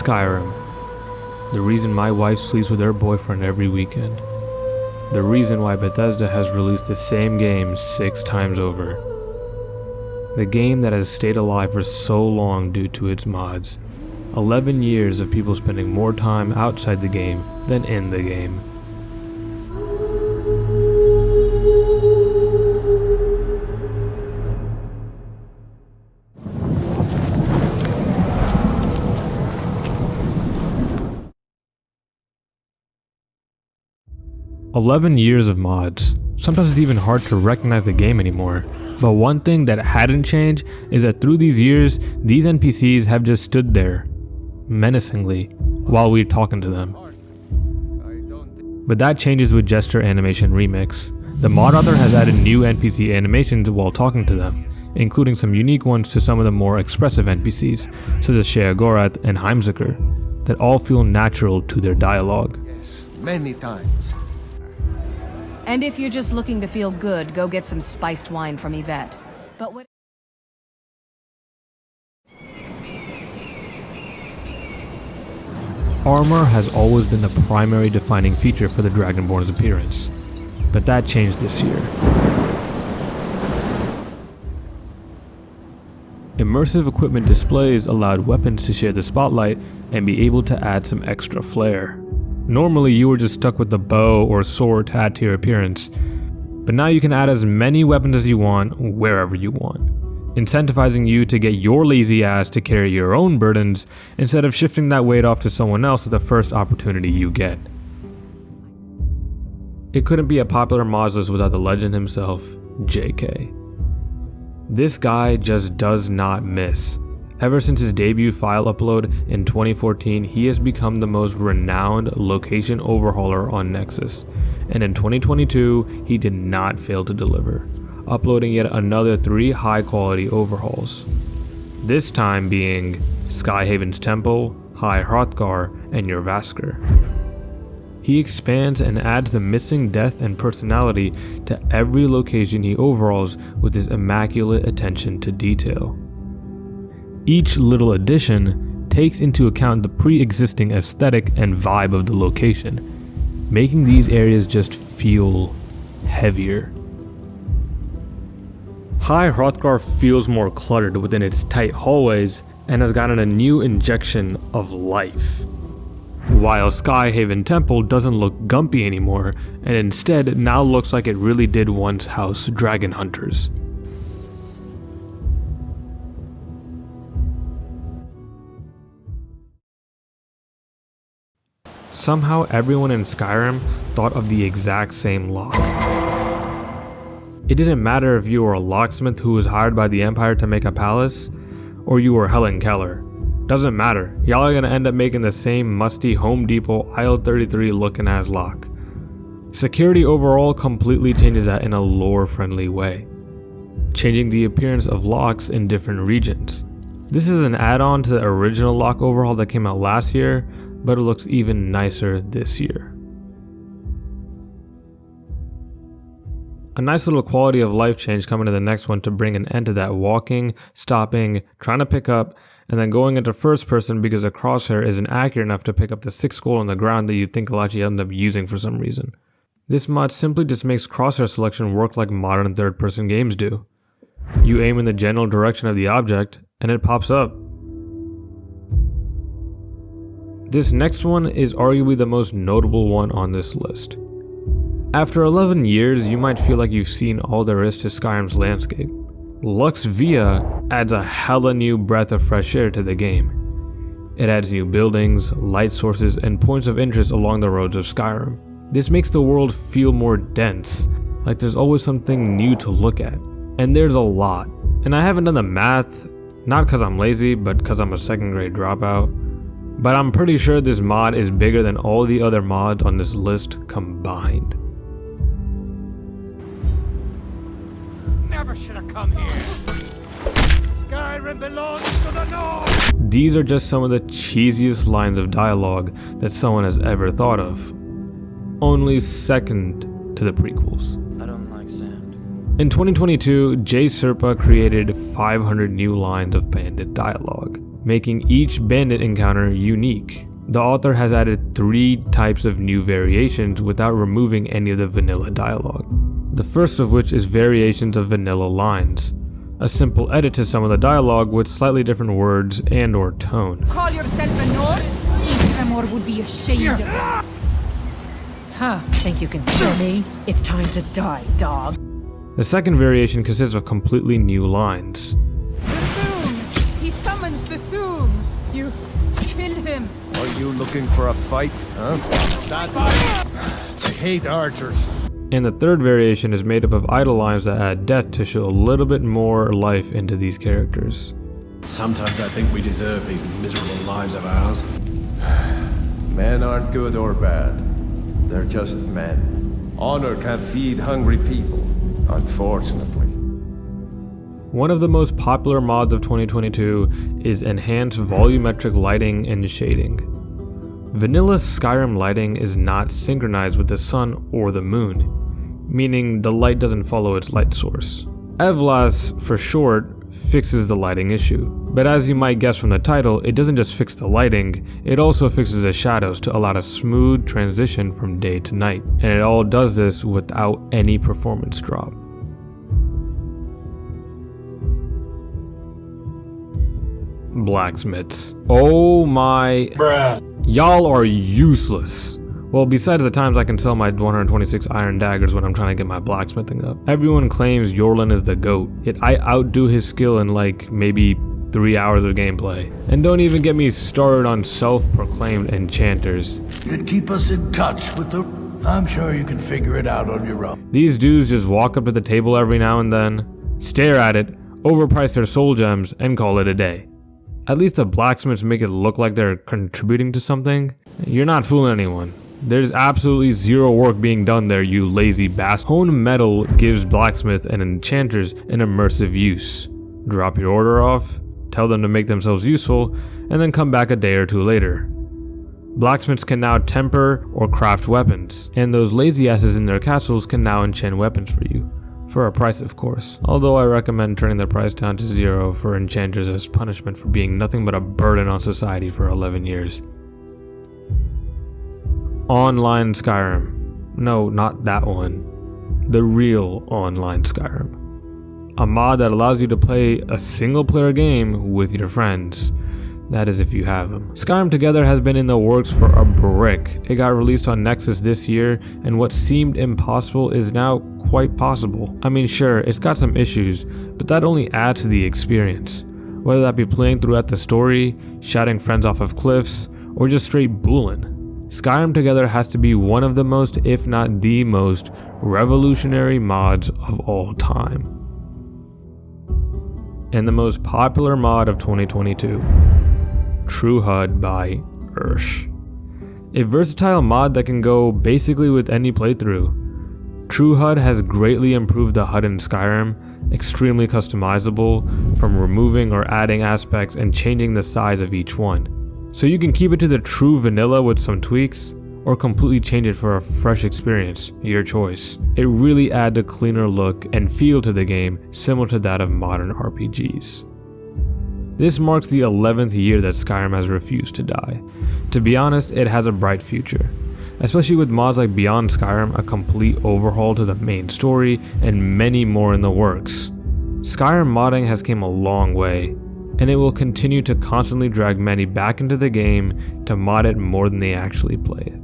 Skyrim. The reason my wife sleeps with her boyfriend every weekend. The reason why Bethesda has released the same game 6 times over. The game that has stayed alive for so long due to its mods. 11 years of people spending more time outside the game than in the game. "11 years of mods. Sometimes it's even hard to recognize the game anymore. But one thing that hadn't changed is that through these years, these NPCs have just stood there, menacingly, while we're talking to them. But that changes with Gesture Animation Remix. The mod author has added new NPC animations while talking to them, including some unique ones to some of the more expressive NPCs, such as Sheogorath and Heimzucker, that all feel natural to their dialogue. Yes, many times. And if you're just looking to feel good, go get some spiced wine from Yvette. But what... Armor has always been the primary defining feature for the Dragonborn's appearance, but that changed this year. Immersive equipment displays allowed weapons to share the spotlight and be able to add some extra flair. Normally you were just stuck with the bow or sword to add to your appearance, but now you can add as many weapons as you want, wherever you want, incentivizing you to get your lazy ass to carry your own burdens instead of shifting that weight off to someone else at the first opportunity you get. It couldn't be a popular mods list without the legend himself, JK. This guy just does not miss. Ever since his debut file upload in 2014, he has become the most renowned location overhauler on Nexus, and in 2022, he did not fail to deliver, uploading yet another 3 high-quality overhauls. This time being Skyhaven's Temple, High Hrothgar, and Jorrvaskr. He expands and adds the missing depth and personality to every location he overhauls with his immaculate attention to detail. Each little addition takes into account the pre-existing aesthetic and vibe of the location, making these areas just feel heavier. High Hrothgar feels more cluttered within its tight hallways and has gotten a new injection of life. While Skyhaven Temple doesn't look Gumpy anymore, and instead now looks like it really did once house dragon hunters. Somehow everyone in Skyrim thought of the exact same lock. It didn't matter if you were a locksmith who was hired by the Empire to make a palace, or you were Helen Keller. Doesn't matter, y'all are gonna end up making the same musty Home Depot aisle 33 looking ass lock. Security overall completely changes that in a lore friendly way, changing the appearance of locks in different regions. This is an add-on to the original lock overhaul that came out last year, but it looks even nicer this year. A nice little quality of life change coming to the next one to bring an end to that walking, stopping, trying to pick up, and then going into first person because the crosshair isn't accurate enough to pick up the 6 skull on the ground that you'd think I'll actually end up using for some reason. This mod simply just makes crosshair selection work like modern third person games do. You aim in the general direction of the object, and it pops up. This next one is arguably the most notable one on this list. After 11 years, you might feel like you've seen all there is to Skyrim's landscape. Lux Via adds a hella new breath of fresh air to the game. It adds new buildings, light sources, and points of interest along the roads of Skyrim. This makes the world feel more dense, like there's always something new to look at. And there's a lot. And I haven't done the math, not because I'm lazy, but because I'm a 2nd grade dropout. But I'm pretty sure this mod is bigger than all the other mods on this list combined. Never should have come here. Skyrim belongs to the North. These are just some of the cheesiest lines of dialogue that someone has ever thought of. Only second to the prequels. I don't like sand. In 2022, Jay Serpa created 500 new lines of Bandit dialogue, making each bandit encounter unique. The author has added 3 types of new variations without removing any of the vanilla dialogue. The first of which is variations of vanilla lines, a simple edit to some of the dialogue with slightly different words and or tone. Call yourself a Nord? East Tremor would be ashamed of you. Huh, think you can kill me? It's time to die, dog. The second variation consists of completely new lines. The Thum! He summons the Thum! You kill him! Are you looking for a fight, huh? I hate archers. And the third variation is made up of idle lines that add depth to show a little bit more life into these characters. Sometimes I think we deserve these miserable lives of ours. Men aren't good or bad. They're just men. Honor can't feed hungry people, unfortunately. One of the most popular mods of 2022 is enhanced volumetric lighting and shading. Vanilla Skyrim lighting is not synchronized with the sun or the moon, meaning the light doesn't follow its light source. EVLAS, for short, fixes the lighting issue. But as you might guess from the title, it doesn't just fix the lighting, it also fixes the shadows to allow a smooth transition from day to night. And it all does this without any performance drop. Blacksmiths. Oh my... Bruh. Y'all are useless. Well, besides the times I can sell my 126 iron daggers when I'm trying to get my blacksmithing up. Everyone claims Yorlin is the GOAT, yet I outdo his skill in like maybe 3 hours of gameplay. And don't even get me started on self-proclaimed enchanters. You'd keep us in touch with the... I'm sure you can figure it out on your own. These dudes just walk up to the table every now and then, stare at it, overprice their soul gems, and call it a day. At least the blacksmiths make it look like they're contributing to something. You're not fooling anyone. There's absolutely zero work being done there, you lazy bastard. Hone Metal gives blacksmiths and enchanters an immersive use. Drop your order off, tell them to make themselves useful, and then come back a day or 2 later. Blacksmiths can now temper or craft weapons, and those lazy asses in their castles can now enchant weapons for you. For a price, of course. Although I recommend turning the price down to 0 for enchanters as punishment for being nothing but a burden on society for 11 years. Online Skyrim. No, not that one. The real online Skyrim. A mod that allows you to play a single player game with your friends. That is if you have them. Skyrim Together has been in the works for a brick. It got released on Nexus this year, and what seemed impossible is now quite possible. I mean, sure, it's got some issues, but that only adds to the experience. Whether that be playing throughout the story, shouting friends off of cliffs, or just straight booling. Skyrim Together has to be one of the most, if not the most, revolutionary mods of all time. And the most popular mod of 2022. True HUD by Ursh. A versatile mod that can go basically with any playthrough. True HUD has greatly improved the HUD in Skyrim, extremely customizable, from removing or adding aspects and changing the size of each one. So you can keep it to the true vanilla with some tweaks, or completely change it for a fresh experience, your choice. It really adds a cleaner look and feel to the game, similar to that of modern RPGs. This marks the 11th year that Skyrim has refused to die. To be honest, it has a bright future, especially with mods like Beyond Skyrim, a complete overhaul to the main story, and many more in the works. Skyrim modding has come a long way, and it will continue to constantly drag many back into the game to mod it more than they actually play it.